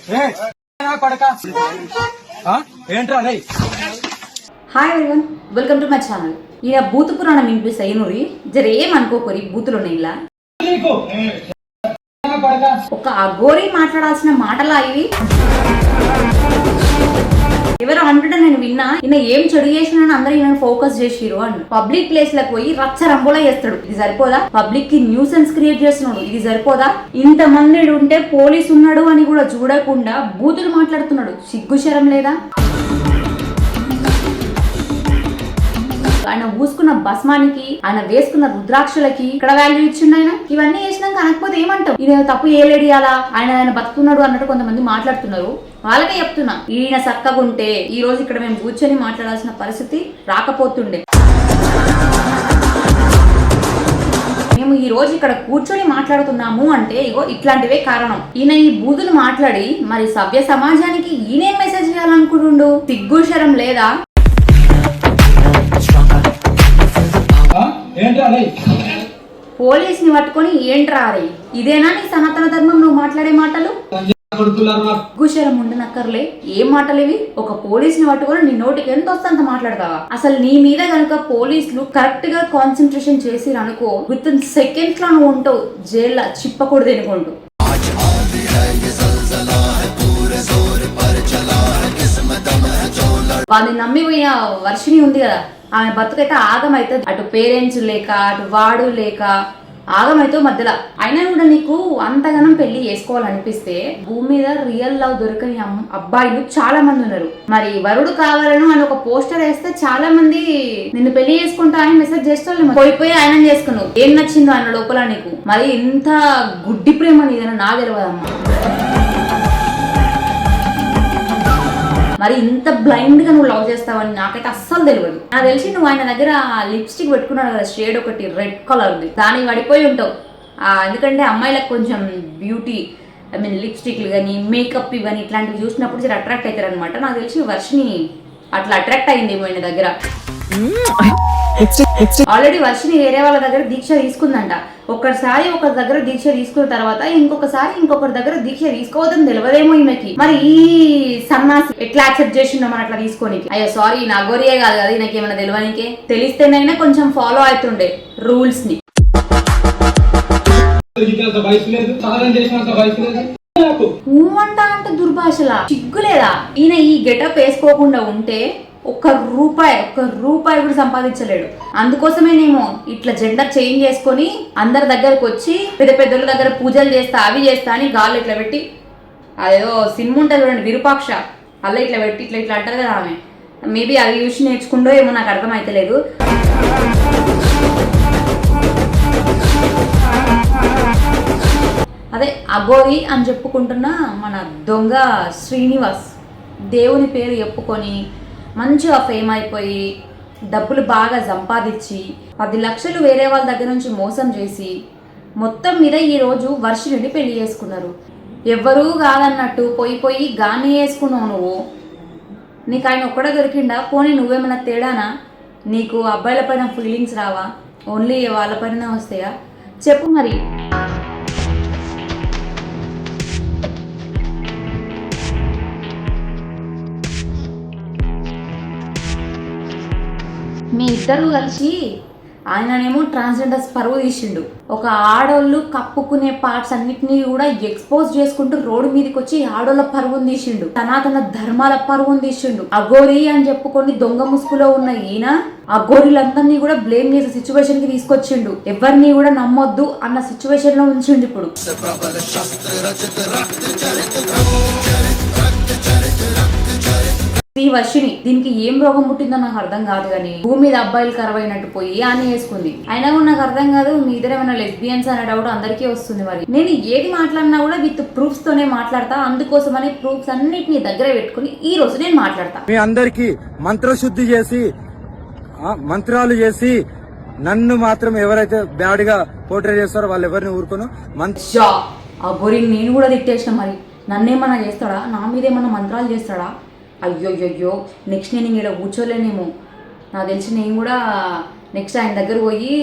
Hi everyone, welcome to my channel. ఈయన బూతు పురాణం వినిపిస్తాయి నూరి జరేమనుకోకరి బూతులు ఇలా ఒక అఘోరి మాట్లాడాల్సిన మాటలా ఇవి. ఎవరో అంటుంటే నేను విన్నా, ఈయన ఏం చెడు చేసినా అందరూ ఈయన ఫోకస్ చేసిరు అని. పబ్లిక్ ప్లేస్ లకు పోయి రచ్చ రంబోలా చేస్తాడు, ఇది సరిపోదా? పబ్లిక్ కి న్యూసెన్స్ క్రియేట్ చేస్తున్నాడు, ఇది సరిపోదా? ఇంత మంది ఉంటే పోలీసు ఉన్నాడు అని కూడా చూడకుండా బూతులు మాట్లాడుతున్నాడు, సిగ్గు శరం లేదా? ఆయన పూసుకున్న భస్మానికి, ఆయన వేసుకున్న రుద్రాక్షలకి ఇక్కడ వాల్యూ ఇచ్చిండు ఆయన. ఇవన్నీ చేసినాక అనకపోతే ఏమంటాం? ఈయన తప్పు ఏలేడి అలా ఆయన బతుకున్నాడు అన్నట్టు కొంతమంది మాట్లాడుతున్నారు. వాళ్ళకే చెప్తున్నా, ఈయన చక్కగా ఉంటే ఈ రోజు ఇక్కడ మేము కూర్చొని మాట్లాడాల్సిన పరిస్థితి రాకపోతుండే. మేము ఈ రోజు ఇక్కడ కూర్చొని మాట్లాడుతున్నాము అంటే ఇగో ఇట్లాంటివే కారణం. ఈయన ఈ బూతులు మాట్లాడి మరి సభ్య సమాజానికి ఈయనేం మెసేజ్ చేయాలనుకుంటుండు? సిగ్గు శరం లేదా? పోలీస్ ని పట్టుకొని ఏంట్రా రే, ఇదేనా నీ సనాతన ధర్మం నువ్వు మాట్లాడే మాటలు? గుశరం ఉండనక్కర్లే, ఏం మాటలేవి? ఒక పోలీస్ ని పట్టుకొని నీ నోటికి ఎంత వస్తే అంత మాట్లాడతావా? అసలు నీ మీద కనుక పోలీసులు కరెక్ట్ గా కాన్సన్ట్రేషన్ చేసి అనుకో, విత్ ఇన్ సెకండ్స్ లో నువ్వు ఉంటావు జైల్లో చిప్పకూడదు అనుకుంటూ. వాళ్ళని నమ్మి పోయిన వర్షిని ఉంది కదా, ఆమె బతుకైతే ఆగమైతే, అటు పేరెంట్స్ లేక అటు వాడు లేక ఆగమైతే మధ్యలో. అయినా కూడా నీకు అంతగానం పెళ్లి చేసుకోవాలనిపిస్తే భూమి మీద రియల్ లవ్ దొరకని అబ్బాయిలు చాలా మంది ఉన్నారు. మరి వరుడు కావాలను అని ఒక పోస్టర్ వేస్తే చాలా మంది నిన్ను పెళ్లి చేసుకుంటా అని మెసేజ్ చేస్తాను. పోయి ఆయన చేసుకున్నావు, ఏం నచ్చిందో ఆయన లోపల నీకు? మరి ఇంత గుడ్డి ప్రేమ నీదైనా నా తెలియదమ్మా. మరి ఇంత బ్లైండ్ గా నువ్వు లవ్ చేస్తావని నాకైతే అస్సలు తెలియదు. నాకు తెలిసి నువ్వు ఆయన దగ్గర లిప్స్టిక్ పెట్టుకున్నాడు కదా, షేడ్ ఒకటి రెడ్ కలర్ ది, దానికి పడిపోయి ఉంటావు. ఎందుకంటే అమ్మాయిలకు కొంచెం బ్యూటీ, ఐ మీన్ లిప్స్టిక్లు కానీ మేకప్ ఇవన్నీ ఇట్లాంటివి చూసినప్పుడు అట్రాక్ట్ అవుతారు అనమాట. నాకు తెలిసి వర్షిని అట్లా అట్రాక్ట్ అయింది ఆయన దగ్గర. ఆల్రెడీ వర్షిని వేరే వాళ్ళ దగ్గర దీక్ష తీసుకుందంట. ఒకసారి ఒకరి దగ్గర దీక్ష తీసుకున్న తర్వాత ఇంకొకరి దగ్గర దీక్ష తీసుకోవద్దని తెలియదేమో ఈమెకి. మరి ఈ సన్నాసి ఎట్లా యాక్సెప్ట్ చేసిండో మన అట్లా తీసుకొని? అయ్యో సారీ, నా గోరియే కాదు కదా, నాకు ఏమైనా తెలియనికే. తెలిస్తేనైనా కొంచెం ఫాలో అవుతుండే రూల్స్ ని. అంట అంటే దుర్భాషలా, సిగ్గులేదా? ఈయన ఈ గెటప్ వేసుకోకుండా ఉంటే ఒక్క రూపాయి కూడా సంపాదించలేడు. అందుకోసమేనేమో ఇట్లా జెండర్ చేంజ్ చేసుకొని అందరి దగ్గరకు వచ్చి పెద్ద పెద్దల దగ్గర పూజలు చేస్తా అవి చేస్తా అని గాళ్ళు ఇట్లా పెట్టి, అదేదో సినిమా ఉంటుంది చూడండి విరూపాక్ష, అలా ఇట్లా పెట్టి ఇట్లా అంటారు కదా ఆమె. మేబీ అది చూసి నేర్చుకుంటో ఏమో, నాకు అర్థమైతలేదు. అదే అఘోరి అని చెప్పుకుంటున్న మన దొంగ శ్రీనివాస్ దేవుని పేరు చెప్పుకొని మంచిగా ఫేమ్ అయిపోయి డబ్బులు బాగా సంపాదించి 10 లక్షలు వేరే వాళ్ళ దగ్గర నుంచి మోసం చేసి మొత్తం మీద ఈరోజు వర్షిని పెళ్లి చేసుకున్నారు. ఎవ్వరూ కాదన్నట్టు పోయి గాని వేసుకున్నావు నువ్వు. నీకు ఆయన ఒక్కడే దొరికిండా? పోనీ నువ్వేమన్నా తేడానా? నీకు అబ్బాయిల పైన ఫీలింగ్స్ రావా? ఓన్లీ వాళ్ళ పైన వస్తాయా? చెప్పు మరి. మీ ఇద్దరు కలిసి ఆయననేమో ట్రాన్స్జెండర్స్ పరువు తీసిండు. ఒక ఆడోళ్ళు కప్పుకునే పార్ట్స్ అన్నిటినీ కూడా ఎక్స్పోజ్ చేసుకుంటూ రోడ్డు మీదకి వచ్చి ఆడోళ్ళ పరువును తీసిండు, సనాతన ధర్మాల పరువును తీసిండు. అఘోరి అని చెప్పుకొని దొంగ ముసుగులో ఉన్న ఈయన అఘోరీలందరినీ కూడా బ్లేమ్ చేసే సిచ్యువేషన్ కి తీసుకొచ్చిండు. ఎవరిని కూడా నమ్మొద్దు అన్న సిచ్యువేషన్ లో ఉంచిండు. ఇప్పుడు ఈ వర్షిని దీనికి ఏం రోగం పుట్టిందో నాకు అర్థం కాదు, కానీ భూమి మీద అబ్బాయిలు కరవైనట్టు పోయి అని వేసుకుంది. అయినా కూడా నాకు అర్థం కాదు, మీ ఇద్దరు ఏమైనా లెస్బియన్స్ అనే డౌట్ అందరికీ వస్తుంది. మరి నేను ఏది మాట్లాడినా కూడా విత్ ప్రూఫ్స్ తోనే మాట్లాడతా. అందుకోసమని ప్రూఫ్స్ అన్నిటిని దగ్గర పెట్టుకుని ఈ రోజు నేను మాట్లాడతా. మీ అందరికి మంత్రశుద్ధి చేసి మంత్రాలు చేసి నన్ను మాత్రం ఎవరైతే బ్యాడ్ గా పోర్ట్రే చేస్తారో వాళ్ళు ఎవరిని ఊరుకోను. ఆ గొరిని నేను కూడా తిట్టేసిన. మరి నన్నేమన్నా చేస్తాడా? నా మీద ఏమన్నా మంత్రాలు చేస్తాడా? అయ్యో నెక్స్ట్ నేను ఇక్కడ కూర్చోలేనేమో. నాకు తెలిసి నేను కూడా నెక్స్ట్ ఆయన దగ్గర పోయి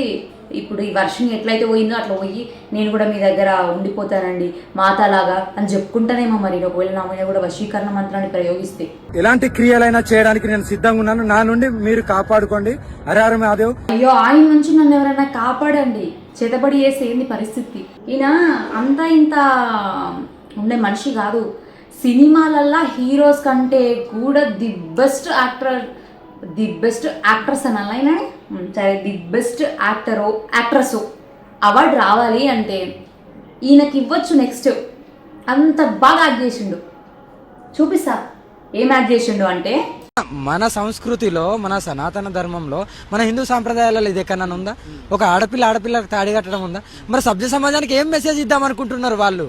ఇప్పుడు ఈ వర్షం ఎట్లయితే పోయిందో అట్లా పోయి నేను కూడా మీ దగ్గర ఉండిపోతానండి మాతలాగా అని చెప్పుకుంటానేమో మరి ఒకవేళ నా మీద కూడా వశీకరణ మంత్రాన్ని ప్రయోగిస్తే. ఎలాంటి క్రియలైనా చేయడానికి నేను సిద్ధంగా ఉన్నాను. నా నుండి మీరు కాపాడుకోండి. హర హర మహాదేవ్. అయ్యో ఆయన నుంచి నన్ను ఎవరైనా కాపాడండి. చేతబడి చేసేంది పరిస్థితి. ఈయన అంతా ఇంత ఉండే మనిషి కాదు. సినిమాలల్లా హీరోస్ కంటే కూడా ది బెస్ట్ యాక్ట్రెస్ అనాలి ఆయన. సరే, ది బెస్ట్ యాక్ట్రెస్ అవార్డు రావాలి అంటే ఈయనకి ఇవ్వచ్చు. నెక్స్ట్ అంత బాగా యాక్ట్ చేసిండు. చూపిస్తా ఏం యాక్ట్ చేసిండు అంటే, మన సంస్కృతిలో, మన సనాతన ధర్మంలో, మన హిందూ సాంప్రదాయాలలో ఇది ఎక్కడన్నా ఉందా? ఒక ఆడపిల్లకి తాడి కట్టడం ఉందా? మరి సభ్య సమాజానికి ఏం మెసేజ్ ఇద్దాం అనుకుంటున్నారు వాళ్ళు?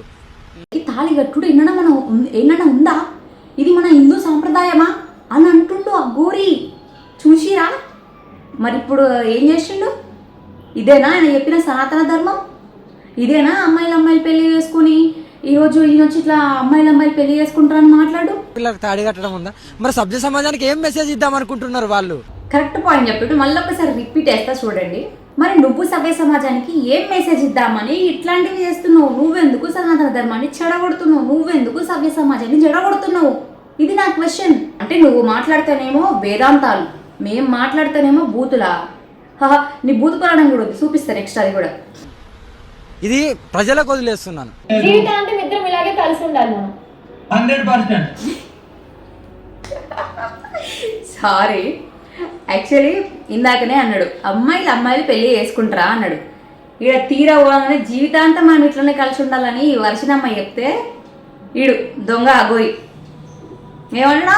తాళి కట్టుడు ఎన్నడన్నా ఉందా? ఇది మన హిందూ సాంప్రదాయమా అని అంటుండు ఆ గోరి. చూసిరా మరి ఇప్పుడు ఏం చేసిండు? ఇదేనా ఆయన చెప్పిన సనాతన ధర్మం? ఇదేనా అమ్మాయిలు పెళ్లి చేసుకుని ఈరోజు ఈయన వచ్చి ఇట్లా అమ్మాయిలు పెళ్లి చేసుకుంటారని మాట్లాడు? పిల్లకి తాడి కట్టడం ఉందా? మరి సభ్య సమాజానికి ఏం మెసేజ్ ఇద్దాం అనుకుంటున్నారు వాళ్ళు? కరెక్ట్ పాయింట్ చెప్పాడు. మళ్ళీ ఒకసారి రిపీట్ చేస్తా చూడండి. మరి నువ్వు సభ్య సమాజానికి ఏం మెసేజ్ ఇద్దామని ఇట్లాంటివి చేస్తున్నావు? నువ్వెందుకు సనాతన ధర్మాన్ని చెడగొడుతున్నావు? నువ్వెందుకు సభ్య సమాజాన్ని చెడగొడుతున్నావు? ఇది నా క్వశ్చన్. అంటే నువ్వు మాట్లాడితేనేమో వేదాంతాలు, మేం మాట్లాడితేనేమో బూతులా? నీ బూతు పురాణం కూడా ఉంది, చూపిస్తా నెక్స్ట్ అది కూడా. ఇది ప్రజలకు వదిలేస్తున్నాను. జీవితాంతం ఇద్దరం ఇలాగే కలిసి ఉండాలి మనం. 100%. సారీ, యాక్చువల్లీ ఇందాకనే అన్నాడు అమ్మాయిలు పెళ్లి చేసుకుంటారా అన్నాడు. ఈడ తీరా పోగానే జీవితాంతం మనం ఇట్లనే కలిసి ఉండాలని వర్షనమ్మ చెప్తే ఈడు దొంగ అగోరి ఏమన్నా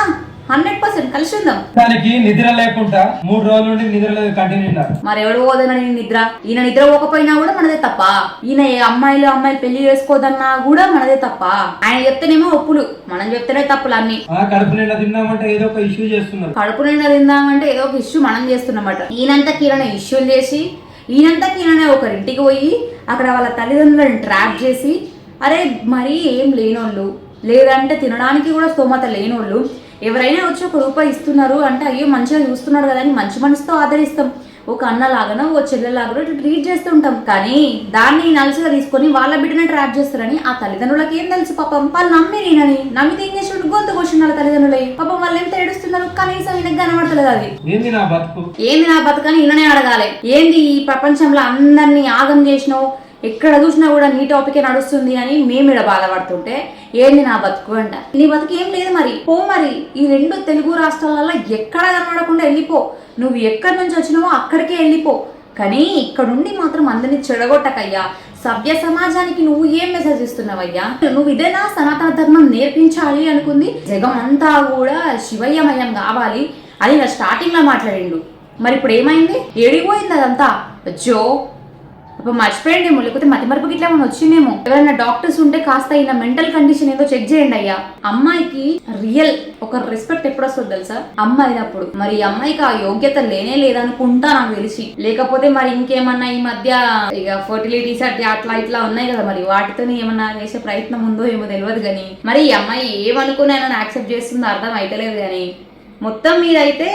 100% కలిసి ఉందాం. దానికి నిద్ర లేకుండా 3 రోజుల నుండి నిద్ర లేదు, కంటిన్యూ ఉన్నారు. మరి ఎవడు పోదనని నిద్ర? ఈయన నిద్ర పోకపోయినా కూడా మనదే తప్ప. ఈయన అమ్మాయిలు పెళ్లి చేసుకోదన్నా కూడా మనదే తప్ప. ఆయన చెప్తేనేమో ఒప్పులు, మనం చెప్తేనే తప్పులు అన్ని. కడుపు నిండా తిన్నామంటే ఏదో ఒక ఇష్యూ చేస్తున్నారు. కడుపు నిండా తిందామంటే ఏదో ఒక ఇష్యూ మనం చేస్తున్నమాట. ఈయనంతకి ఈయన ఇష్యూలు చేసి, ఈయనంతకి ఈయననే ఒకరింటికి పోయి అక్కడ వాళ్ళ తల్లిదండ్రులను ట్రాప్ చేసి, అరే మరి ఏం లేనోళ్ళు, లేదంటే తినడానికి కూడా స్తోమత లేనోళ్ళు ఎవరైనా వచ్చి ₹1 ఇస్తున్నారు అంటే అయ్యో మంచిగా చూస్తున్నాడు కదా అని మంచి మనసుతో ఆదరిస్తాం. ఒక అన్నలాగానో ఓ చెల్లెలాగానో ఇట్లా ట్రీట్ చేస్తుంటాం. కానీ దాన్ని నలుసుగా తీసుకొని వాళ్ళ బిడ్డనే ట్రాప్ చేస్తారని ఆ తల్లిదండ్రులకి ఏం తెలుసు పాపం. వాళ్ళు నమ్మినని నమ్మితే ఏం చేసి గొంతు కొట్టిన తల్లిదండ్రులే పాపం. వాళ్ళు ఎంత ఏడుస్తున్నారు, కనీసం ఈయనకు కనబడతలేదు. అది ఏంది నా బతుకు అని ఈయననే అడగాలి. ఏంది ఈ ప్రపంచంలో అందరినీ ఆగం చేసినావు, ఎక్కడ చూసినా కూడా నీ టాపికే నడుస్తుంది అని మేము ఇక్కడ బాధపడుతుంటే ఏంది నా బతుకు అంట. నీ బతుకు ఏం లేదు మరి, పో మరి. ఈ 2 తెలుగు రాష్ట్రాలలో ఎక్కడ కనబడకుండా వెళ్ళిపో. నువ్వు ఎక్కడి నుంచి వచ్చినావో అక్కడికే వెళ్ళిపో. కానీ ఇక్కడుండి మాత్రం అందరినీ చెడగొట్టకయ్యా. సభ్య సమాజానికి నువ్వు ఏం మెసేజ్ ఇస్తున్నావయ్యా? నువ్వు ఇదేనా సనాతన ధర్మం నేర్పించాలి అనుకుంది? జగం అంతా కూడా శివయ్యమయం కావాలి అని నా స్టార్టింగ్ లో మాట్లాడిండు. మరి ఇప్పుడు ఏమైంది? ఏడిపోయింది అదంతా. జో ఇప్పుడు మర్చిపోయండి, లేకపోతే మతి మరుపుకి ఇట్లా ఏమైనా వచ్చిందేమో. ఎవరైనా డాక్టర్స్ ఉంటే కాస్త ఈయన మెంటల్ కండిషన్ ఏదో చెక్ చేయండి అయ్యా. అమ్మాయికి రియల్ ఒక రెస్పెక్ట్ ఎప్పుడు వస్తుంది తెలుసా? అమ్మాయి అయినప్పుడు. మరి ఈ అమ్మాయికి ఆ యోగ్యత లేనే లేదనుకుంటా నాకు తెలిసి. లేకపోతే మరి ఇంకేమన్నా ఈ మధ్య ఇక ఫర్టిలిటీ సర్టి అట్లా ఇట్లా ఉన్నాయి కదా, మరి వాటితో ఏమన్నా చేసే ప్రయత్నం ఉందో ఏమో తెలియదు. కానీ మరి ఈ అమ్మాయి ఏమనుకుని యాక్సెప్ట్ చేస్తుందో అర్థం అయితలేదు. కానీ మొత్తం మీదైతే